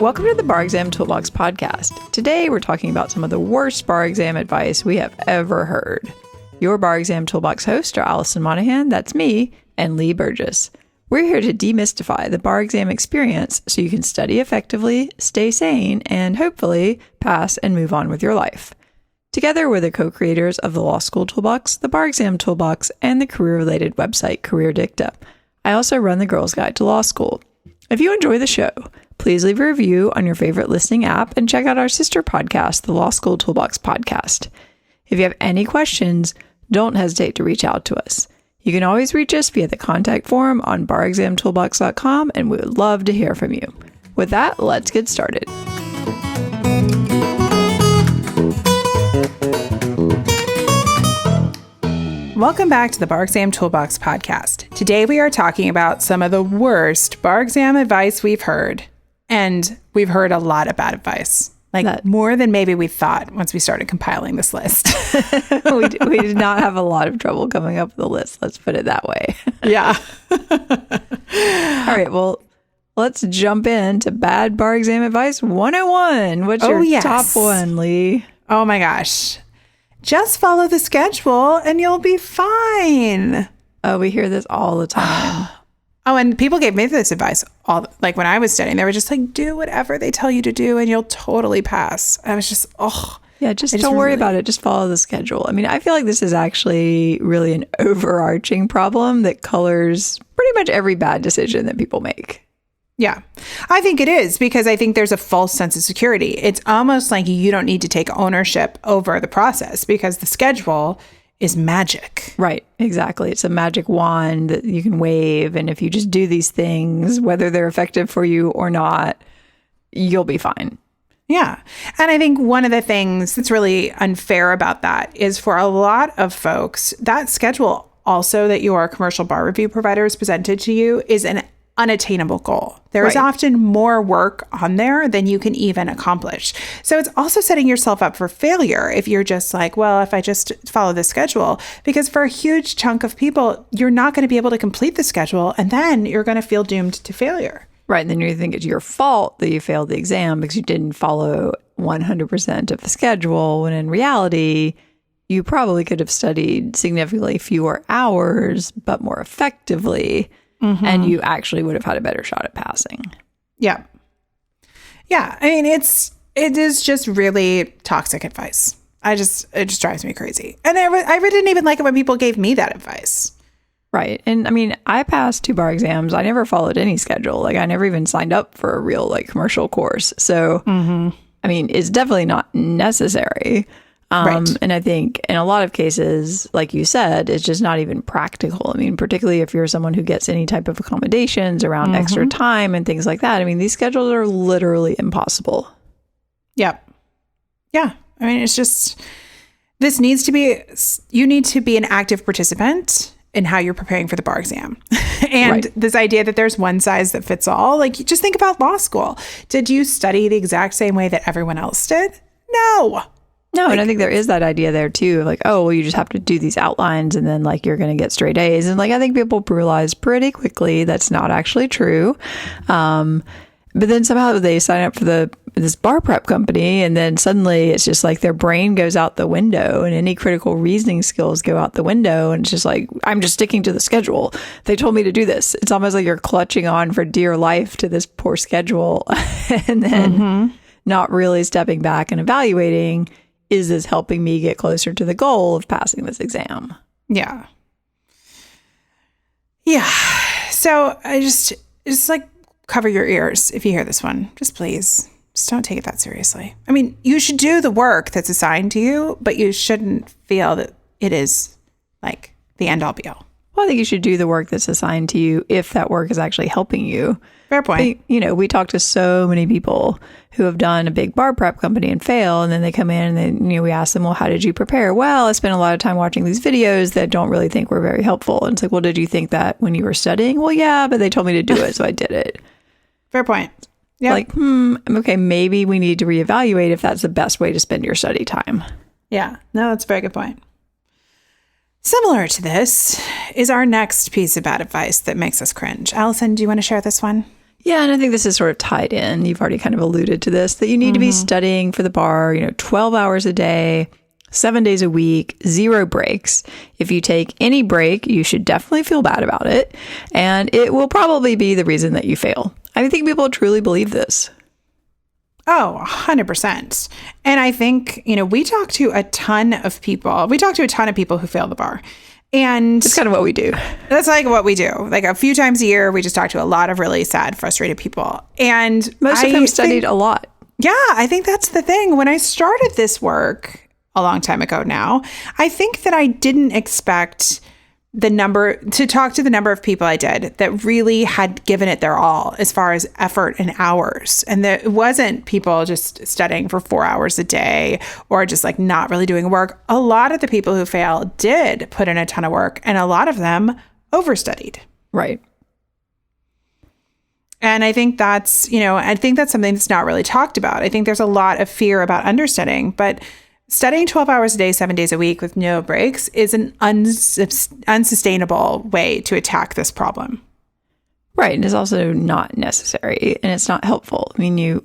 Welcome to the Bar Exam Toolbox podcast. Today we're talking about some of the worst bar exam advice we have ever heard. Your Bar Exam Toolbox hosts are Alison Monahan, that's me, and Lee Burgess. We're here to demystify the bar exam experience so you can study effectively, stay sane, and hopefully pass and move on with your life. Together, we're the co-creators of the Law School Toolbox, the Bar Exam Toolbox, and the career-related website Career Dicta. I also run the Girls Guide to Law School. If you enjoy the show, please leave a review on your favorite listening app and check out our sister podcast, the Law School Toolbox podcast. If you have any questions, don't hesitate to reach out to us. You can always reach us via the contact form on barexamtoolbox.com, and we would love to hear from you. With that, let's get started. Welcome back to the Bar Exam Toolbox podcast. Today we are talking about some of the worst bar exam advice we've heard. And we've heard a lot of bad advice. More than maybe we thought once we started compiling this list. we did not have a lot of trouble coming up with a list. Let's put it that way. Yeah. All right. Well, let's jump into bad bar exam advice 101. What's your top one, Lee? Oh my gosh. Just follow the schedule and you'll be fine. Oh, we hear this all the time. Oh, and people gave me this advice when I was studying. They were just like, do whatever they tell you to do and you'll totally pass. I was just, Yeah, just don't worry about it. Just follow the schedule. I mean, I feel like this is actually really an overarching problem that colors pretty much every bad decision that people make. Yeah, I think it is, because I think there's a false sense of security. It's almost like you don't need to take ownership over the process because the schedule is magic. Right, exactly. It's a magic wand that you can wave. And if you just do these things, whether they're effective for you or not, you'll be fine. Yeah. And I think one of the things that's really unfair about that is for a lot of folks, that schedule also that your commercial bar review providers presented to you is an unattainable goal. There is often more work on there than you can even accomplish. So it's also setting yourself up for failure if you're just like, well, if I just follow the schedule, because for a huge chunk of people, you're not going to be able to complete the schedule, and then you're going to feel doomed to failure. Right. And then you think it's your fault that you failed the exam because you didn't follow 100% of the schedule, when in reality, you probably could have studied significantly fewer hours, but more effectively. Mm-hmm. And you actually would have had a better shot at passing. Yeah. Yeah. I mean, it is just really toxic advice. It just drives me crazy. And I didn't even like it when people gave me that advice. Right. And I mean, I passed 2 bar exams. I never followed any schedule. I never even signed up for a real commercial course. So, I mean, it's definitely not necessary. Right. And I think in a lot of cases, like you said, it's just not even practical. I mean, particularly if you're someone who gets any type of accommodations around extra time and things like that. I mean, these schedules are literally impossible. Yep. Yeah. I mean, it's just, you need to be an active participant in how you're preparing for the bar exam. And this idea that there's one size that fits all, just think about law school. Did you study the exact same way that everyone else did? No. No, and I think there is that idea there too, you just have to do these outlines and then you're going to get straight A's. And I think people realize pretty quickly that's not actually true. But then somehow they sign up for this bar prep company, and then suddenly it's just their brain goes out the window and any critical reasoning skills go out the window. And it's just I'm just sticking to the schedule. They told me to do this. It's almost like you're clutching on for dear life to this poor schedule and then not really stepping back and evaluating, is this helping me get closer to the goal of passing this exam? Yeah. Yeah. So I just cover your ears if you hear this one. Just please. Just don't take it that seriously. I mean, you should do the work that's assigned to you, but you shouldn't feel that it is the end all be all. Well, I think you should do the work that's assigned to you if that work is actually helping you. Fair point. But, we talk to so many people who have done a big bar prep company and fail, and then they come in and then we ask them, well, how did you prepare? Well, I spent a lot of time watching these videos that don't really think were very helpful. And it's well, did you think that when you were studying? Well, yeah, but they told me to do it, so I did it. Fair point. Yeah. Okay, maybe we need to reevaluate if that's the best way to spend your study time. Yeah. No, that's a very good point. Similar to this is our next piece of bad advice that makes us cringe. Alison, do you want to share this one? Yeah, and I think this is sort of tied in. You've already kind of alluded to this, that you need to be studying for the bar, 12 hours a day, 7 days a week, 0 breaks. If you take any break, you should definitely feel bad about it. And it will probably be the reason that you fail. I think people truly believe this. Oh, 100%. And I think, we talk to a ton of people. We talk to a ton of people who fail the bar. And it's kind of what we do. That's like what we do. Like a few times a year, we just talk to a lot of really sad, frustrated people. And most of them studied a lot. Yeah, I think that's the thing. When I started this work a long time ago now, I think that I didn't expect the number of people I did that really had given it their all as far as effort and hours. And that it wasn't people just studying for 4 hours a day or just like not really doing work. A lot of the people who fail did put in a ton of work, and a lot of them overstudied. Right. And I think that's something that's not really talked about. I think there's a lot of fear about understudying, but studying 12 hours a day, 7 days a week with no breaks is an unsustainable way to attack this problem. Right. And it's also not necessary, and it's not helpful. I mean,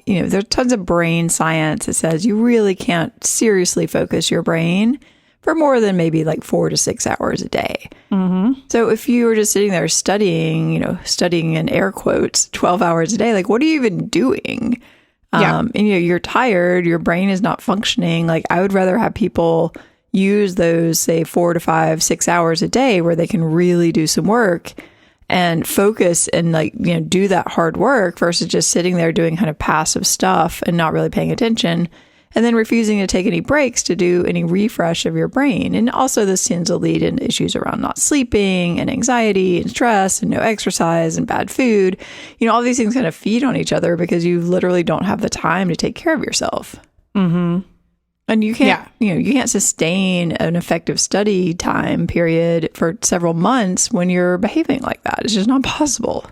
there's tons of brain science that says you really can't seriously focus your brain for more than maybe like 4 to 6 hours a day. Mm-hmm. So if you were just sitting there studying in air quotes, 12 hours a day, like what are you even doing? And you're tired, your brain is not functioning. Like I would rather have people use those, say, 4 to 5, 6 hours a day where they can really do some work and focus and do that hard work versus just sitting there doing kind of passive stuff and not really paying attention, and then refusing to take any breaks to do any refresh of your brain. And also this tends to lead into issues around not sleeping and anxiety and stress and no exercise and bad food. All these things kind of feed on each other because you literally don't have the time to take care of yourself. Mm-hmm. And you can't, you can't sustain an effective study time period for several months when you're behaving like that. It's just not possible.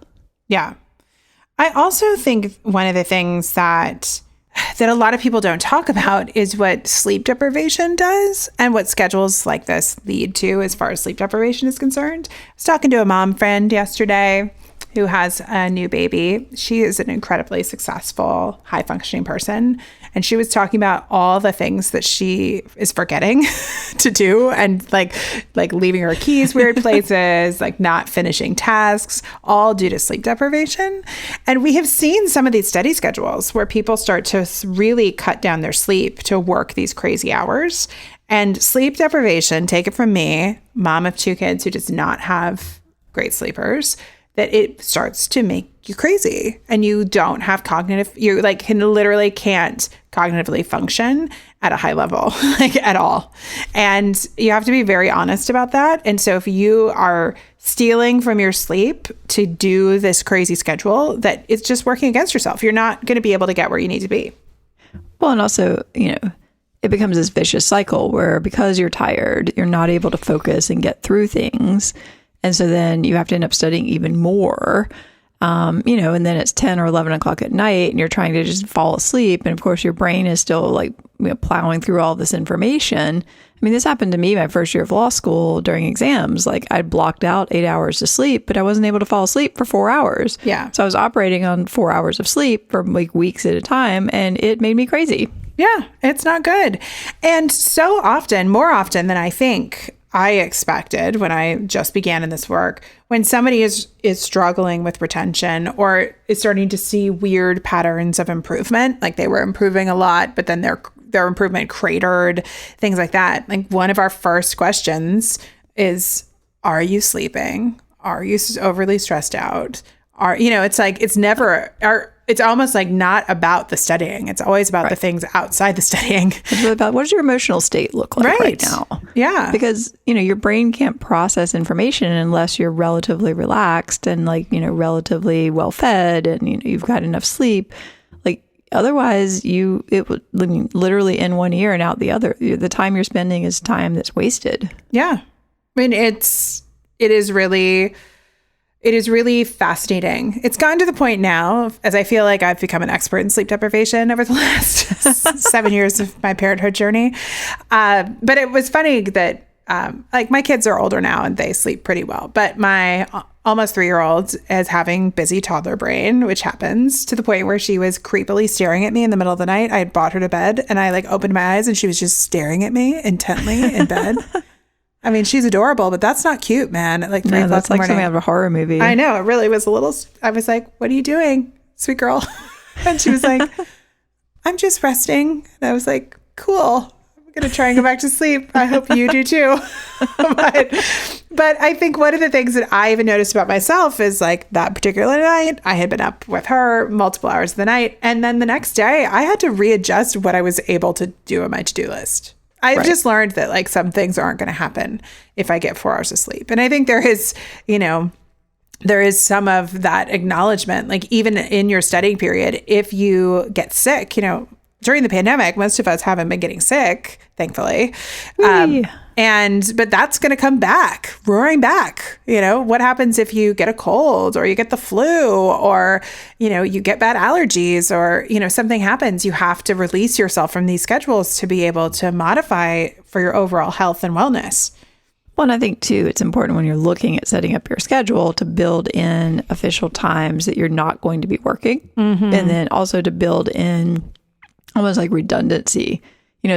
Yeah. I also think one of the things that a lot of people don't talk about is what sleep deprivation does and what schedules like this lead to as far as sleep deprivation is concerned. I was talking to a mom friend yesterday who has a new baby. She is an incredibly successful, high-functioning person. And she was talking about all the things that she is forgetting to do, and like leaving her keys weird places, like not finishing tasks, all due to sleep deprivation. And we have seen some of these study schedules where people start to really cut down their sleep to work these crazy hours. And sleep deprivation, take it from me, mom of 2 kids who does not have great sleepers, that it starts to make you crazy and you don't have literally can't cognitively function at a high level, like at all. And you have to be very honest about that. And so if you are stealing from your sleep to do this crazy schedule, that it's just working against yourself. You're not going to be able to get where you need to be. Well, and also, it becomes this vicious cycle where because you're tired, you're not able to focus and get through things. And so then you have to end up studying even more, and then it's 10 or 11 o'clock at night and you're trying to just fall asleep. And of course, your brain is still plowing through all this information. I mean, this happened to me my first year of law school during exams. Like I blocked out 8 hours to sleep, but I wasn't able to fall asleep for 4 hours. Yeah. So I was operating on 4 hours of sleep for weeks at a time, and it made me crazy. Yeah, it's not good. And so often, more often than I think I expected when I just began in this work, when somebody is struggling with retention or is starting to see weird patterns of improvement, like they were improving a lot, but then their improvement cratered, things like that. Like one of our first questions is, are you sleeping? Are you overly stressed out? It's almost like not about the studying. It's always about the things outside the studying. It's really about what does your emotional state look like right now? Yeah. Because, your brain can't process information unless you're relatively relaxed and relatively well fed and, you've got enough sleep. Like otherwise it would literally in one ear and out the other. The time you're spending is time that's wasted. Yeah. I mean, it is really fascinating. It's gotten to the point now, as I feel like I've become an expert in sleep deprivation over the last 7 years of my parenthood journey. But it was funny that, my kids are older now and they sleep pretty well. But my almost 3-year-old is having busy toddler brain, which happens to the point where she was creepily staring at me in the middle of the night. I had brought her to bed and I like opened my eyes and she was just staring at me intently in bed. I mean, she's adorable, but that's not cute, man. At like 3 o'clock in the morning. That's like something out of a horror movie. I know. It really was a little, I was like, what are you doing, sweet girl? And she was like, I'm just resting. And I was like, cool. I'm going to try and go back to sleep. I hope you do too. But I think one of the things that I even noticed about myself is like that particular night, I had been up with her multiple hours of the night. And then the next day I had to readjust what I was able to do on my to-do list. I've just learned that like some things aren't going to happen if I get 4 hours of sleep. And I think there is, there is some of that acknowledgement, like even in your studying period, if you get sick, during the pandemic, most of us haven't been getting sick, thankfully. But that's going to come back, roaring back. What happens if you get a cold or you get the flu or, you get bad allergies or, something happens? You have to release yourself from these schedules to be able to modify for your overall health and wellness. Well, and I think, too, it's important when you're looking at setting up your schedule to build in official times that you're not going to be working. And then also to build in almost like redundancy.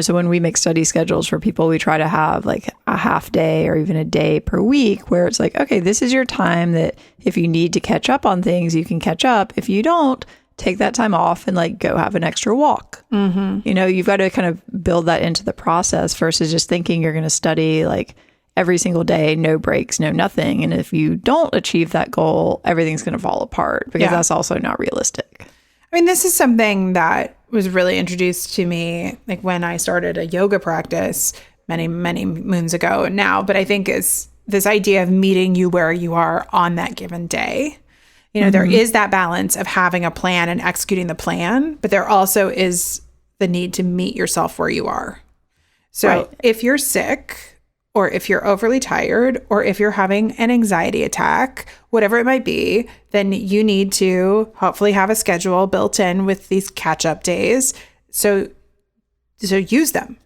So when we make study schedules for people, we try to have like a half day or even a day per week where it's like, okay, this is your time that if you need to catch up on things, you can catch up. If you don't, take that time off and like go have an extra walk. You've got to kind of build that into the process versus just thinking you're going to study like every single day, no breaks, no nothing. And if you don't achieve that goal, everything's going to fall apart because that's also not realistic. I mean, this is something that was really introduced to me like when I started a yoga practice many, many moons ago now. But I think is this idea of meeting you where you are on that given day. There is that balance of having a plan and executing the plan, but there also is the need to meet yourself where you are. So if you're sick, or if you're overly tired, or if you're having an anxiety attack, whatever it might be, then you need to hopefully have a schedule built in with these catch-up days. So use them.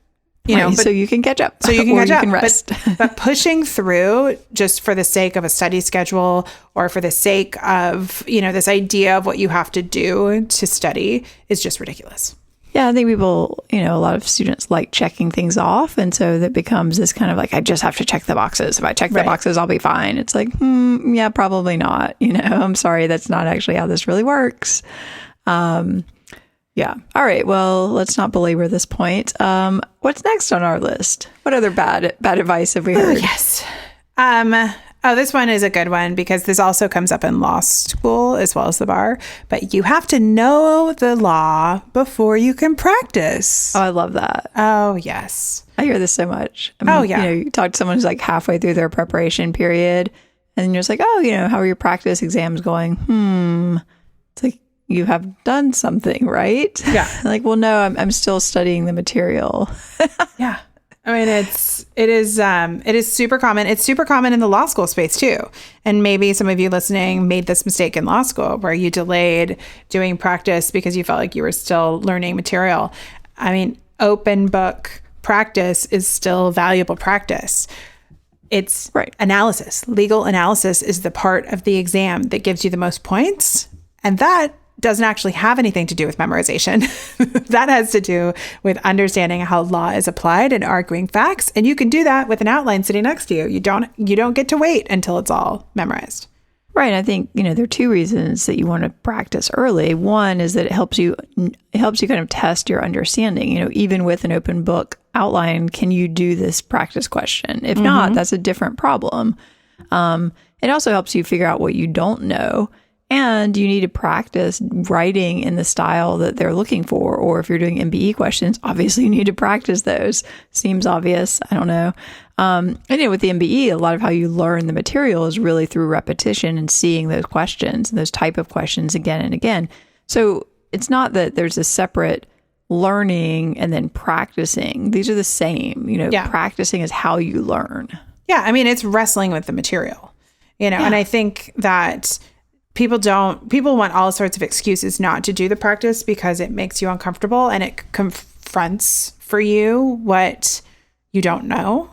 So you can catch up. So you can catch up. Can rest. But pushing through just for the sake of a study schedule or for the sake of, this idea of what you have to do to study is just ridiculous. Yeah, I think people, a lot of students like checking things off. And so that becomes this kind of like, I just have to check the boxes. If I check the boxes, I'll be fine. It's like, yeah, probably not. I'm sorry. That's not actually how this really works. Yeah. All right. Well, let's not belabor this point. What's next on our list? What other bad advice have we heard? Yes. This one is a good one because this also comes up in law school as well as the bar. But you have to know the law before you can practice. Oh, I love that. Oh, yes. I hear this so much. You talk to someone who's like halfway through their preparation period and then you're just like, how are your practice exams going? It's like, you have done something, right? Yeah. Like, well, no, I'm still studying the material. Yeah. I mean, it is super common. It's super common in the law school space too. And maybe some of you listening made this mistake in law school where you delayed doing practice because you felt like you were still learning material. I mean, open book practice is still valuable practice. It's analysis. Legal analysis is the part of the exam that gives you the most points. And that doesn't actually have anything to do with memorization. That has to do with understanding how law is applied and arguing facts. And you can do that with an outline sitting next to you. You don't get to wait until it's all memorized. Right. I think, there are two reasons that you want to practice early. One is that it helps you kind of test your understanding. Even with an open book outline, can you do this practice question? If not, that's a different problem. It also helps you figure out what you don't know. And you need to practice writing in the style that they're looking for. Or if you're doing MBE questions, obviously you need to practice those. Seems obvious. I don't know. And with the MBE, a lot of how you learn the material is really through repetition and seeing those questions and those type of questions again and again. So it's not that there's a separate learning and then practicing. These are the same. Practicing is how you learn. Yeah. I mean, it's wrestling with the material, and I think that people want all sorts of excuses not to do the practice because it makes you uncomfortable and it confronts for you what you don't know.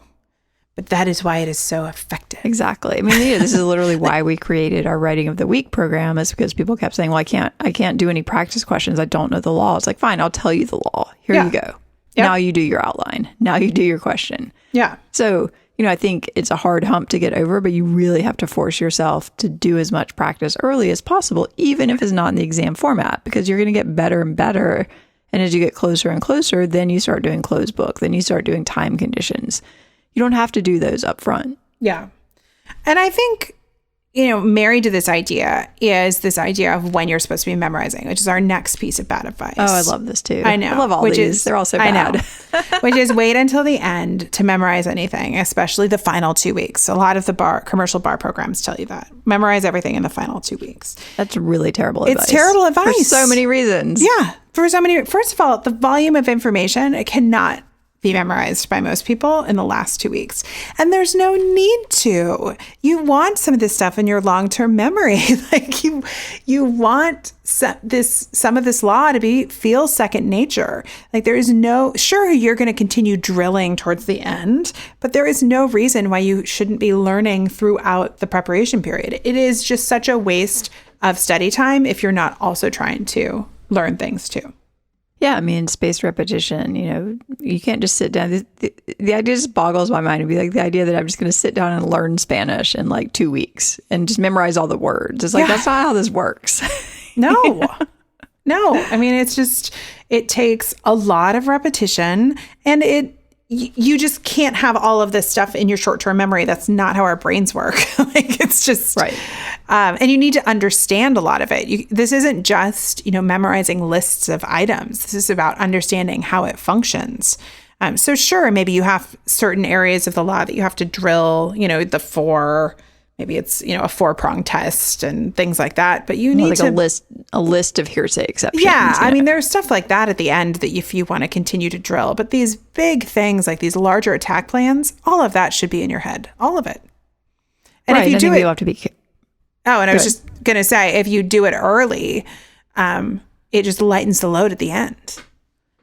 But that is why it is so effective. Exactly. I mean, this is literally why we created our Writing of the Week program, is because people kept saying, well, I can't do any practice questions. I don't know the law. It's like, fine, I'll tell you the law. Here you go. Yep. Now you do your outline. Now you do your question. Yeah. So, I think it's a hard hump to get over, but you really have to force yourself to do as much practice early as possible, even if it's not in the exam format, because you're going to get better and better. And as you get closer and closer, then you start doing closed book. Then you start doing time conditions. You don't have to do those up front. Yeah. And I think, married to this idea is this idea of when you're supposed to be memorizing, which is our next piece of bad advice. Oh, I love this too. I know. I love all these. They're all so bad. I know. Which is wait until the end to memorize anything, especially the final 2 weeks. A lot of the commercial bar programs tell you that. Memorize everything in the final 2 weeks. That's really terrible advice. It's terrible advice. For so many reasons. Yeah. For so many. First of all, the volume of information, it cannot be memorized by most people in the last 2 weeks. And there's no need to. You want some of this stuff in your long-term memory. Like you want some of this law to feel second nature. Like there is sure, you're going to continue drilling towards the end, but there is no reason why you shouldn't be learning throughout the preparation period. It is just such a waste of study time if you're not also trying to learn things too. Yeah, I mean, spaced repetition, you can't just sit down. The idea just boggles my mind. It'd be like the idea that I'm just going to sit down and learn Spanish in like 2 weeks and just memorize all the words. It's like, that's not how this works. No. No. I mean, it takes a lot of repetition, and you just can't have all of this stuff in your short-term memory. That's not how our brains work. Like it's just right. And you need to understand a lot of it. This isn't just, memorizing lists of items. This is about understanding how it functions. So sure, maybe you have certain areas of the law that you have to drill, maybe it's, a 4-prong test and things like that. But you need a list of hearsay exceptions. Yeah. I mean, there's stuff like that at the end that if you want to continue to drill. But these big things like these larger attack plans, all of that should be in your head. All of it. And right, if you do it, you have to be. Oh, and I was just going to say, if you do it early, it just lightens the load at the end.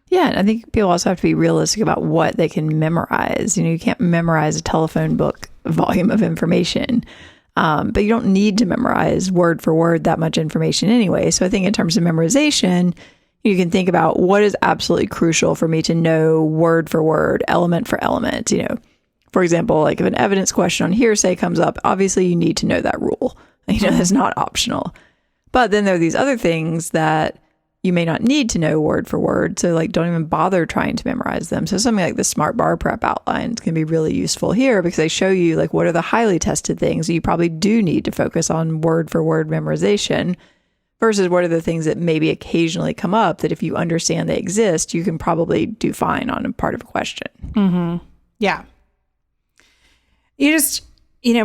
Yeah, I think people also have to be realistic about what they can memorize. You can't memorize a telephone book volume of information, but you don't need to memorize word for word that much information anyway. So I think in terms of memorization, you can think about what is absolutely crucial for me to know word for word, element for element. For example, like if an evidence question on hearsay comes up, obviously you need to know that rule. It's not optional. But then there are these other things that you may not need to know word for word. So like, don't even bother trying to memorize them. So something like the Smart Bar Prep outlines can be really useful here because they show you like what are the highly tested things that you probably do need to focus on word for word memorization versus what are the things that maybe occasionally come up that if you understand they exist, you can probably do fine on a part of a question. Mm-hmm. Yeah. You just,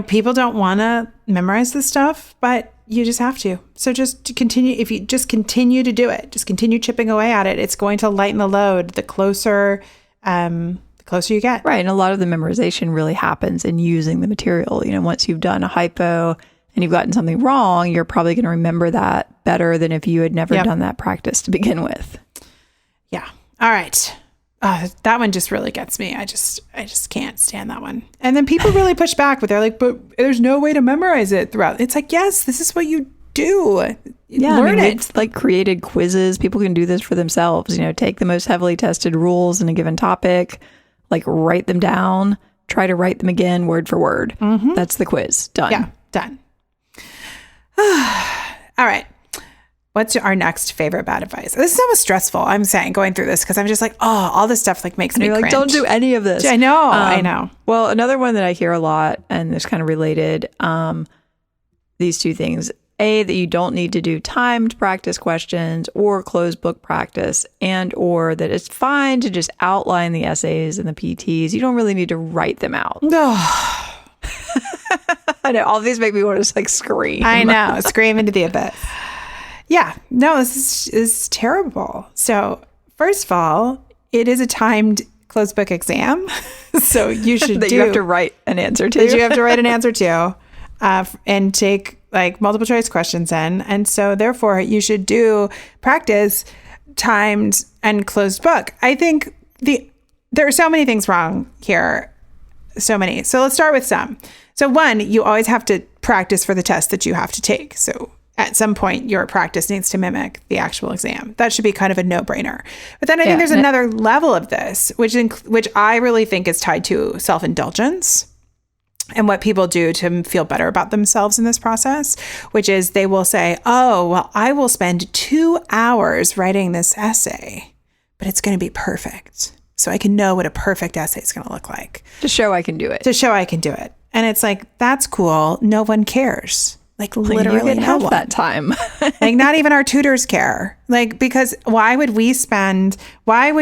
people don't want to memorize this stuff, but you just have to. So just to continue, if you just continue to do it, just continue chipping away at it, it's going to lighten the load the closer you get. Right. And a lot of the memorization really happens in using the material. Once you've done a hypo and you've gotten something wrong, you're probably going to remember that better than if you had never done that practice to begin with. Yeah. All right. That one just really gets me. I just can't stand that one. And then people really push back, but they're like, but there's no way to memorize it throughout. It's like, yes, this is what you do. Learn it. It's like created quizzes. People can do this for themselves. Take the most heavily tested rules in a given topic, like write them down, try to write them again word for word. Mm-hmm. That's the quiz. Done. Yeah, done. All right. What's our next favorite bad advice? This is almost stressful. I'm saying going through this because I'm just like, all this stuff like makes me cringe. Like, don't do any of this. I know. Well, another one that I hear a lot, and it's kind of related, these two things. A, that you don't need to do timed practice questions or closed book practice, and or that it's fine to just outline the essays and the PTs. You don't really need to write them out. I know. All these make me want to just like scream. I know. Scream into the abyss. Yeah, no, this is terrible. So first of all, it is a timed closed book exam. So you should you have to write an answer to. That you have to write an answer to and take like multiple choice questions in. And so therefore you should do practice timed and closed book. I think there are so many things wrong here. So many. So let's start with some. So one, you always have to practice for the test that you have to take. So at some point, your practice needs to mimic the actual exam. That should be kind of a no-brainer. But then I think there's another level of this, which I really think is tied to self-indulgence and what people do to feel better about themselves in this process, which is they will say, oh, well, I will spend 2 hours writing this essay, but it's going to be perfect. So I can know what a perfect essay is going to look like. To show I can do it. To show I can do it. And it's like, that's cool. No one cares. Like literally no one. That time. Like not even our tutors care. Like, because why would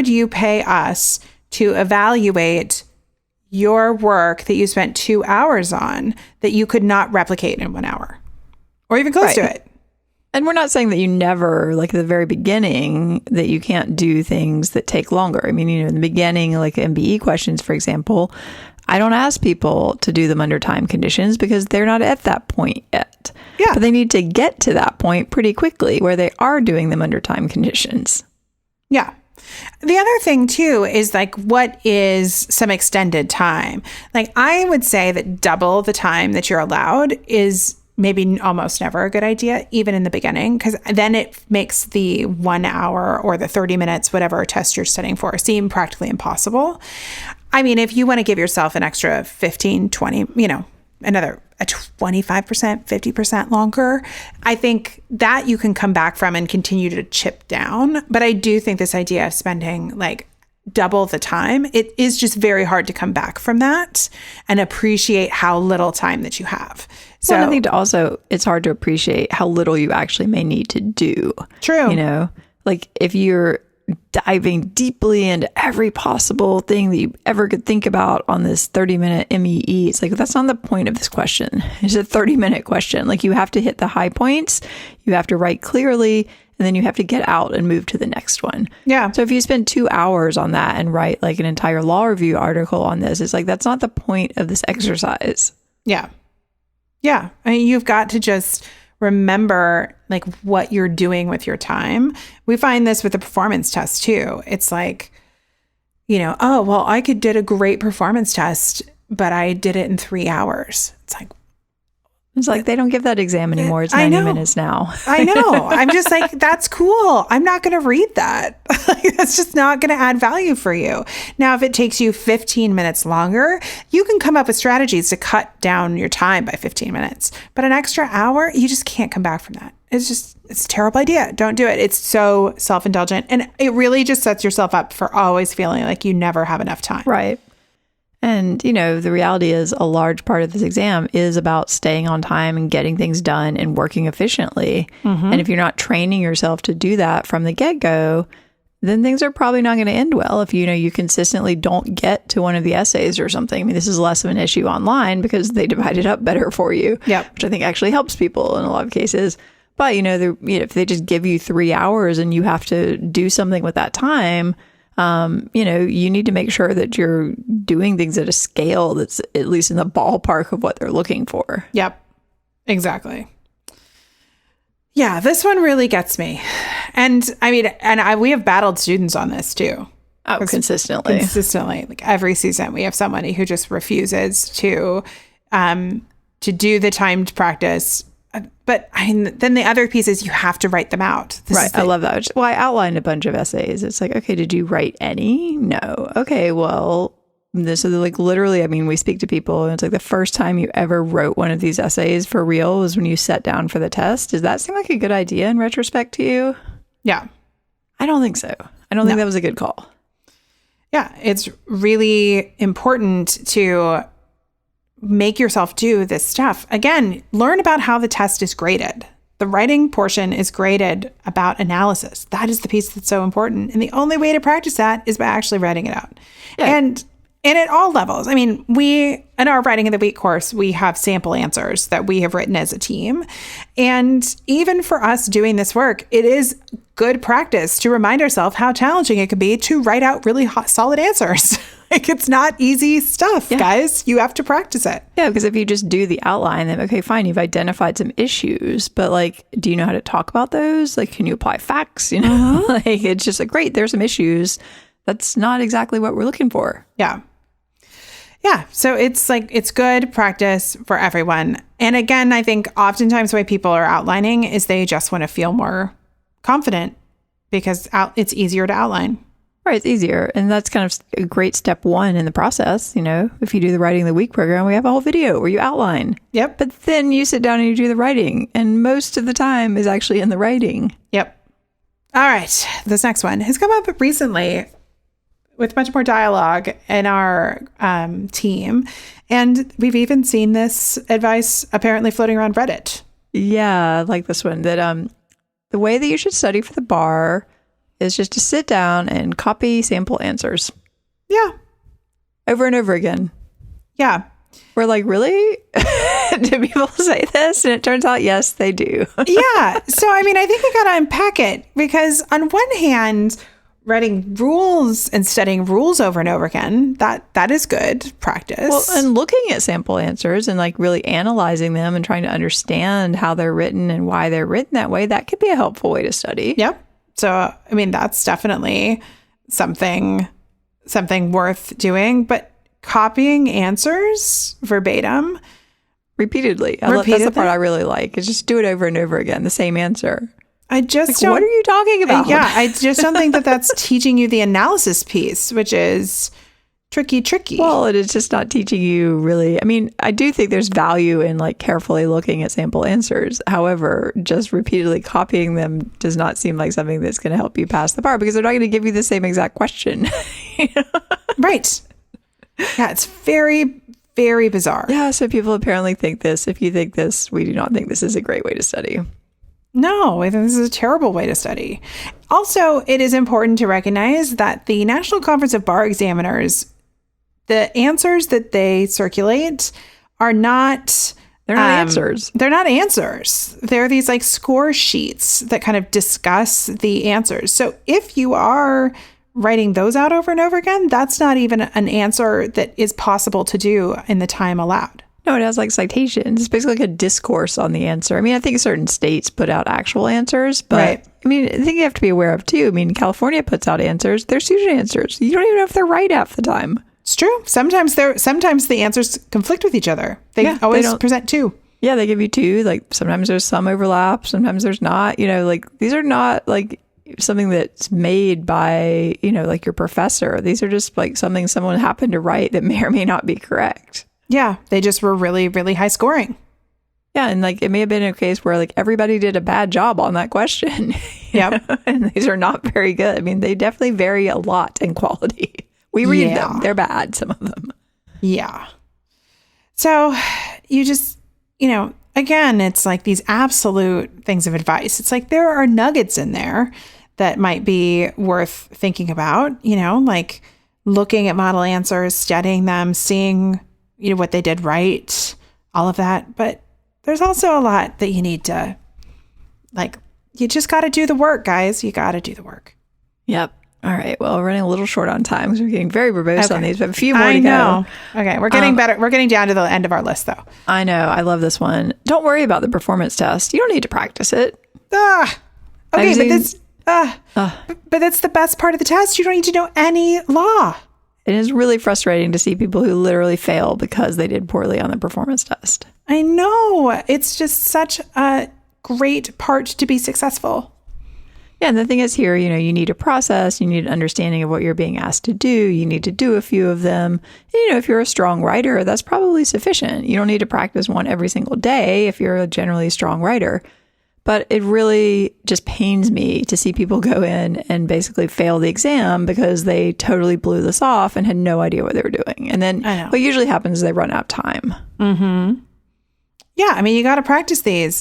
you pay us to evaluate your work that you spent 2 hours on that you could not replicate in 1 hour or even close to it? And we're not saying that you never, like at the very beginning, that you can't do things that take longer. I mean, in the beginning, like MBE questions, for example, I don't ask people to do them under time conditions because they're not at that point yet. Yeah. But they need to get to that point pretty quickly where they are doing them under time conditions. Yeah. The other thing too is like, what is some extended time? Like I would say that double the time that you're allowed is maybe almost never a good idea, even in the beginning, because then it makes the 1 hour or the 30 minutes, whatever test you're studying for, seem practically impossible. I mean, if you want to give yourself an extra 15, 20, another a 25%, 50% longer, I think that you can come back from and continue to chip down. But I do think this idea of spending like double the time, it is just very hard to come back from that and appreciate how little time that you have. So I think it's hard to appreciate how little you actually may need to do. True. Like if you're diving deeply into every possible thing that you ever could think about on this 30-minute MEE, it's like, that's not the point of this question. It's a 30-minute question. Like you have to hit the high points, you have to write clearly, and then you have to get out and move to the next one. Yeah. So if you spend 2 hours on that and write like an entire law review article on this, it's like, that's not the point of this exercise. Yeah. Yeah. I mean, you've got to just remember like what you're doing with your time. We find this with the performance test too. It's like, oh, well, I did a great performance test, but I did it in 3 hours. It's like they don't give that exam anymore. It's 90 minutes now. I know. I'm just like, that's cool. I'm not going to read that. That's just not going to add value for you. Now, if it takes you 15 minutes longer, you can come up with strategies to cut down your time by 15 minutes. But an extra hour, you just can't come back from that. It's a terrible idea. Don't do it. It's so self-indulgent. And it really just sets yourself up for always feeling like you never have enough time. Right. And, the reality is a large part of this exam is about staying on time and getting things done and working efficiently. Mm-hmm. And if you're not training yourself to do that from the get-go, then things are probably not going to end well if, you consistently don't get to one of the essays or something. I mean, this is less of an issue online because they divide it up better for you, which I think actually helps people in a lot of cases. But, if they just give you 3 hours and you have to do something with that time, you need to make sure that you're doing things at a scale that's at least in the ballpark of what they're looking for. Yep, exactly. Yeah, this one really gets me. And I mean, we have battled students on this too. Oh, consistently. Like every season, we have somebody who just refuses to do the timed practice. But then the other piece is you have to write them out. Right. I love that. Well, I outlined a bunch of essays. It's like, okay, did you write any? No. Okay, well, this is like literally, I mean, we speak to people and it's like the first time you ever wrote one of these essays for real was when you sat down for the test. Does that seem like a good idea in retrospect to you? Yeah. I don't think so. I don't think that was a good call. Yeah. It's really important to make yourself do this stuff. Again, learn about how the test is graded. The writing portion is graded about analysis. That is the piece that's so important. And the only way to practice that is by actually writing it out. Yeah. And at all levels. I mean, in our Writing of the Week course, we have sample answers that we have written as a team. And even for us doing this work, it is good practice to remind ourselves how challenging it can be to write out really solid answers. Like, it's not easy stuff, guys. You have to practice it. Yeah, because if you just do the outline, then, okay, fine, you've identified some issues, but, like, do you know how to talk about those? Like, can you apply facts? Like, it's just like, great, there's some issues. That's not exactly what we're looking for. Yeah. Yeah. So it's like, it's good practice for everyone. And again, I think oftentimes the way people are outlining is they just want to feel more confident because it's easier to outline. Right, it's easier. And that's kind of a great step one in the process. You know, if you do the Writing of the Week program, we have a whole video where you outline. Yep. But then you sit down and you do the writing. And most of the time is actually in the writing. Yep. All right. This next one has come up recently with much more dialogue in our team. And we've even seen this advice apparently floating around Reddit. Yeah, I like this one. That the way that you should study for the bar is just to sit down and copy sample answers. Yeah. Over and over again. Yeah. We're like, really? Do people say this? And it turns out, yes, they do. Yeah. So, I mean, I think we got to unpack it because on one hand, writing rules and studying rules over and over again, that is good practice. Well, and looking at sample answers and like really analyzing them and trying to understand how they're written and why they're written that way, that could be a helpful way to study. Yep. So, I mean, that's definitely something worth doing. But copying answers verbatim. Repeatedly. That's the part I really like. Is just do it over and over again, the same answer. I just don't. What are you talking about? Yeah, I just don't think that that's teaching you the analysis piece, which is tricky. Well, it is just not teaching you really. I mean, I do think there's value in like carefully looking at sample answers. However, just repeatedly copying them does not seem like something that's going to help you pass the bar because they're not going to give you the same exact question. Right. Yeah, it's very, very bizarre. Yeah, so people apparently think this. If you think this, we do not think this is a great way to study. No, I think this is a terrible way to study. Also, it is important to recognize that the National Conference of Bar Examiners, the answers that they circulate are not... They're not answers. They're not answers. They're these like score sheets that kind of discuss the answers. So if you are writing those out over and over again, that's not even an answer that is possible to do in the time allowed. No, it has like citations. It's basically like a discourse on the answer. I mean, I think certain states put out actual answers, but right. I mean, I think you have to be aware of too. I mean, California puts out answers. They're student answers. You don't even know if they're right half the time. It's true. Sometimes the answers conflict with each other. They always present two. Yeah, they give you two. Like sometimes there's some overlap, sometimes there's not. You know, like these are not like something that's made by, you know, like your professor. These are just like something someone happened to write that may or may not be correct. Yeah, they just were really, really high scoring. Yeah, and like it may have been a case where like everybody did a bad job on that question. Yeah, and these are not very good. I mean, they definitely vary a lot in quality. We read them. They're bad, some of them. Yeah. So you just, you know, again, it's like these absolute things of advice. It's like there are nuggets in there that might be worth thinking about, you know, like looking at model answers, studying them, seeing, you know, what they did right, all of that. But there's also a lot that you need to, like, you just got to do the work, guys. You got to do the work. Yep. All right. Well, we're running a little short on time because we're getting very verbose on these, but a few more to go. Okay. We're getting better. We're getting down to the end of our list, though. I know. I love this one. Don't worry about the performance test. You don't need to practice it. Okay. But that's the best part of the test. You don't need to know any law. It is really frustrating to see people who literally fail because they did poorly on the performance test. I know. It's just such a great part to be successful. Yeah, and the thing is here, you know, you need a process, you need an understanding of what you're being asked to do, you need to do a few of them. And, you know, if you're a strong writer, that's probably sufficient. You don't need to practice one every single day if you're a generally strong writer. But it really just pains me to see people go in and basically fail the exam because they totally blew this off and had no idea what they were doing. And then what usually happens is they run out of time. Mm-hmm. Yeah, I mean, you got to practice these.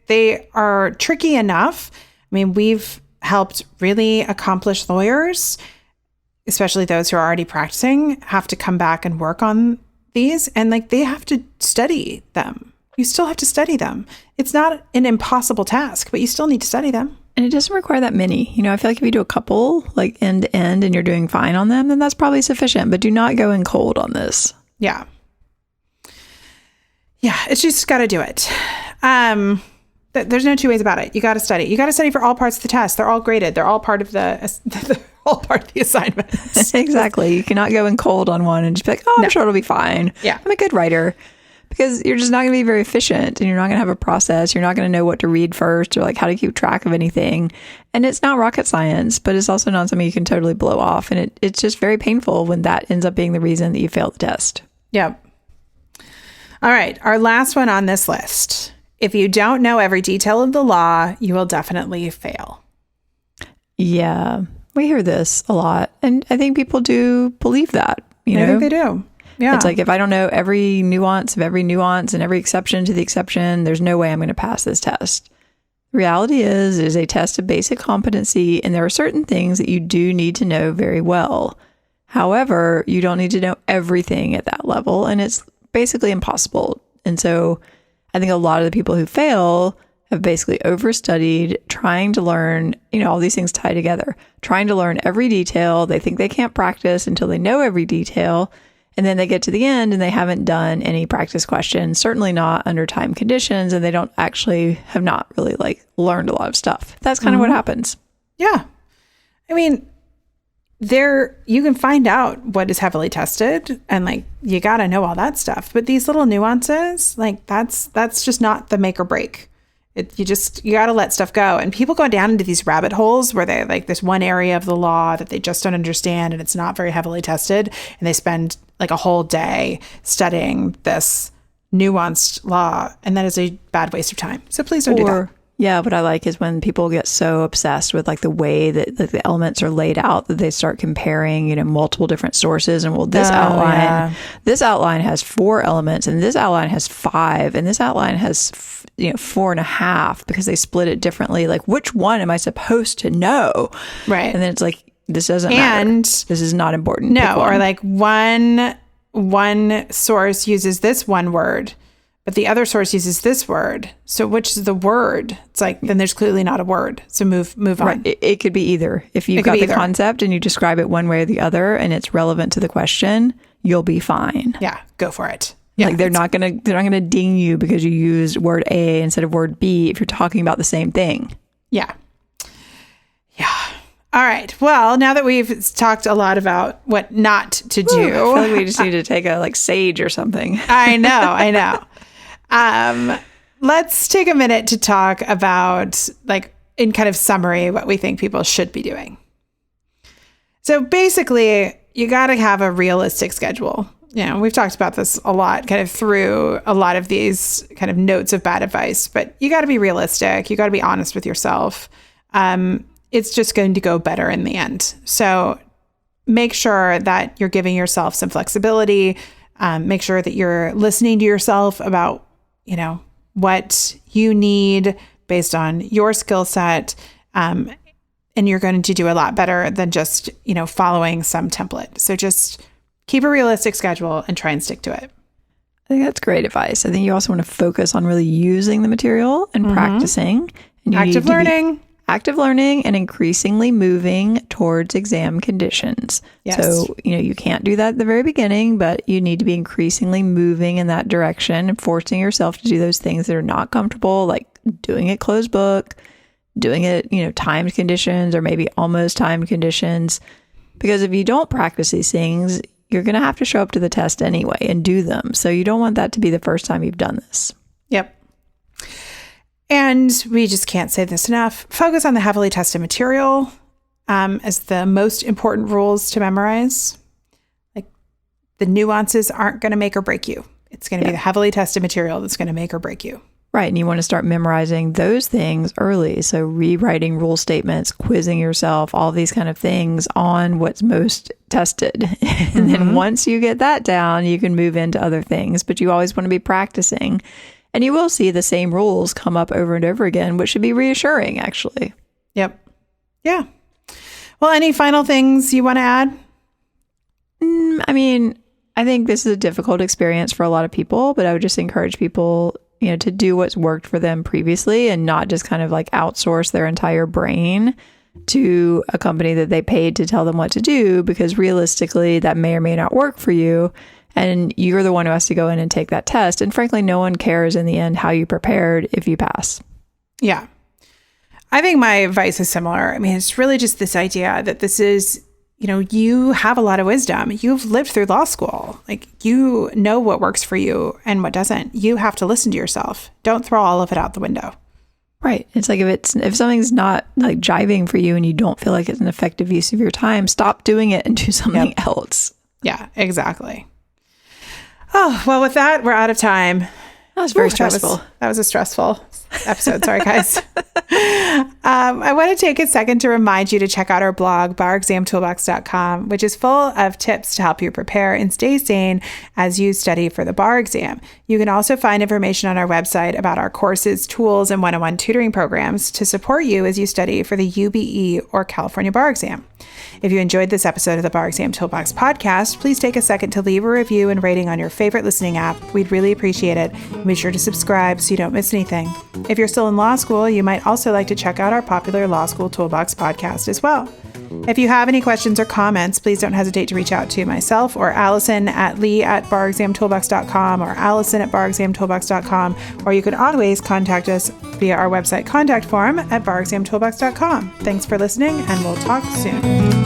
They are tricky enough. I mean, we've helped really accomplished lawyers, especially those who are already practicing, have to come back and work on these. And like they have to study them. You still have to study them. It's not an impossible task, but you still need to study them. And it doesn't require that many. You know, I feel like if you do a couple, like end to end, and you're doing fine on them, then that's probably sufficient. But do not go in cold on this. Yeah. Yeah, it's just got to do it. There's no two ways about it. You got to study. You got to study for all parts of the test. They're all graded. They're all part of the all part of the assignment. Exactly. You cannot go in cold on one and just be like, oh, I'm sure it'll be fine. Yeah. I'm a good writer. Because you're just not going to be very efficient and you're not going to have a process. You're not going to know what to read first or like how to keep track of anything. And it's not rocket science, but it's also not something you can totally blow off. And it's just very painful when that ends up being the reason that you fail the test. Yep. All right. Our last one on this list. If you don't know every detail of the law, you will definitely fail. Yeah. We hear this a lot. And I think people do believe that. I think they do. Yeah. It's like, if I don't know every nuance of every nuance and every exception to the exception, there's no way I'm going to pass this test. The reality is, it is a test of basic competency, and there are certain things that you do need to know very well. However, you don't need to know everything at that level, and it's basically impossible. And so I think a lot of the people who fail have basically overstudied, trying to learn, all these things tie together, trying to learn every detail. They think they can't practice until they know every detail. And then they get to the end and they haven't done any practice questions, certainly not under time conditions. And they don't actually have not really learned a lot of stuff. That's kind of what happens. Yeah. I mean, you can find out what is heavily tested and you got to know all that stuff. But these little nuances, that's just not the make or break. You got to let stuff go. And people go down into these rabbit holes where they this one area of the law that they just don't understand and it's not very heavily tested. And they spend a whole day studying this nuanced law. And that is a bad waste of time. So please don't do that. Yeah, what I like is when people get so obsessed with the way that the elements are laid out that they start comparing, multiple different sources. And this outline has 4 elements, and this outline has 5, and this outline has 4.5 because they split it differently. Which one am I supposed to know? Right. And then it's this doesn't matter. This is not important. No, or one source uses this one word, but the other source uses this word. So which is the word? It's then there's clearly not a word. So move on. Right. It could be either. If you've got the concept and you describe it one way or the other and it's relevant to the question, you'll be fine. Yeah, go for it. Yeah, they're not gonna ding you because you used word A instead of word B if you're talking about the same thing. Yeah. Yeah. All right. Well, now that we've talked a lot about what not to do, I feel like we just need to take a sage or something. I know. Let's take a minute to talk about, in kind of summary, what we think people should be doing. So basically, you got to have a realistic schedule. We've talked about this a lot, kind of through a lot of these kind of notes of bad advice, but you got to be realistic. You got to be honest with yourself. It's just going to go better in the end. So make sure that you're giving yourself some flexibility. Make sure that you're listening to yourself about what you need based on your skill set. And you're going to do a lot better than just, following some template. So just keep a realistic schedule and try and stick to it. I think that's great advice. I think you also want to focus on really using the material and practicing. And active learning and increasingly moving towards exam conditions. Yes. So, you can't do that at the very beginning, but you need to be increasingly moving in that direction and forcing yourself to do those things that are not comfortable, like doing it closed book, doing it, timed conditions or maybe almost timed conditions. Because if you don't practice these things, you're going to have to show up to the test anyway and do them. So you don't want that to be the first time you've done this. Yep. And we just can't say this enough. Focus on the heavily tested material as the most important rules to memorize. The nuances aren't going to make or break you. It's going to be the heavily tested material that's going to make or break you. Right. And you want to start memorizing those things early. So rewriting rule statements, quizzing yourself, all these kind of things on what's most tested. And then once you get that down, you can move into other things. But you always want to be practicing. And you will see the same rules come up over and over again, which should be reassuring, actually. Yep. Yeah. Well, any final things you want to add? I think this is a difficult experience for a lot of people, but I would just encourage people, to do what's worked for them previously and not just kind of outsource their entire brain to a company that they paid to tell them what to do, because realistically, that may or may not work for you. And you're the one who has to go in and take that test. And frankly, no one cares in the end how you prepared if you pass. Yeah. I think my advice is similar. It's really just this idea that this is you have a lot of wisdom. You've lived through law school. Like, you know what works for you and what doesn't. You have to listen to yourself. Don't throw all of it out the window. Right. It's like if something's not like jiving for you and you don't feel like it's an effective use of your time, stop doing it and do something else. Yeah, exactly. Oh, well, with that, we're out of time. That was very stressful. That was a stressful episode. Sorry, guys. I want to take a second to remind you to check out our blog, barexamtoolbox.com, which is full of tips to help you prepare and stay sane as you study for the bar exam. You can also find information on our website about our courses, tools, and one-on-one tutoring programs to support you as you study for the UBE or California bar exam. If you enjoyed this episode of the Bar Exam Toolbox podcast, please take a second to leave a review and rating on your favorite listening app. We'd really appreciate it. And be sure to subscribe so you don't miss anything. If you're still in law school, you might also like to check out our popular Law School Toolbox podcast as well. If you have any questions or comments, please don't hesitate to reach out to myself or Alison at lee@barexamtoolbox.com or Alison@barexamtoolbox.com, or you can always contact us via our website contact form at barexamtoolbox.com. Thanks for listening, and we'll talk soon.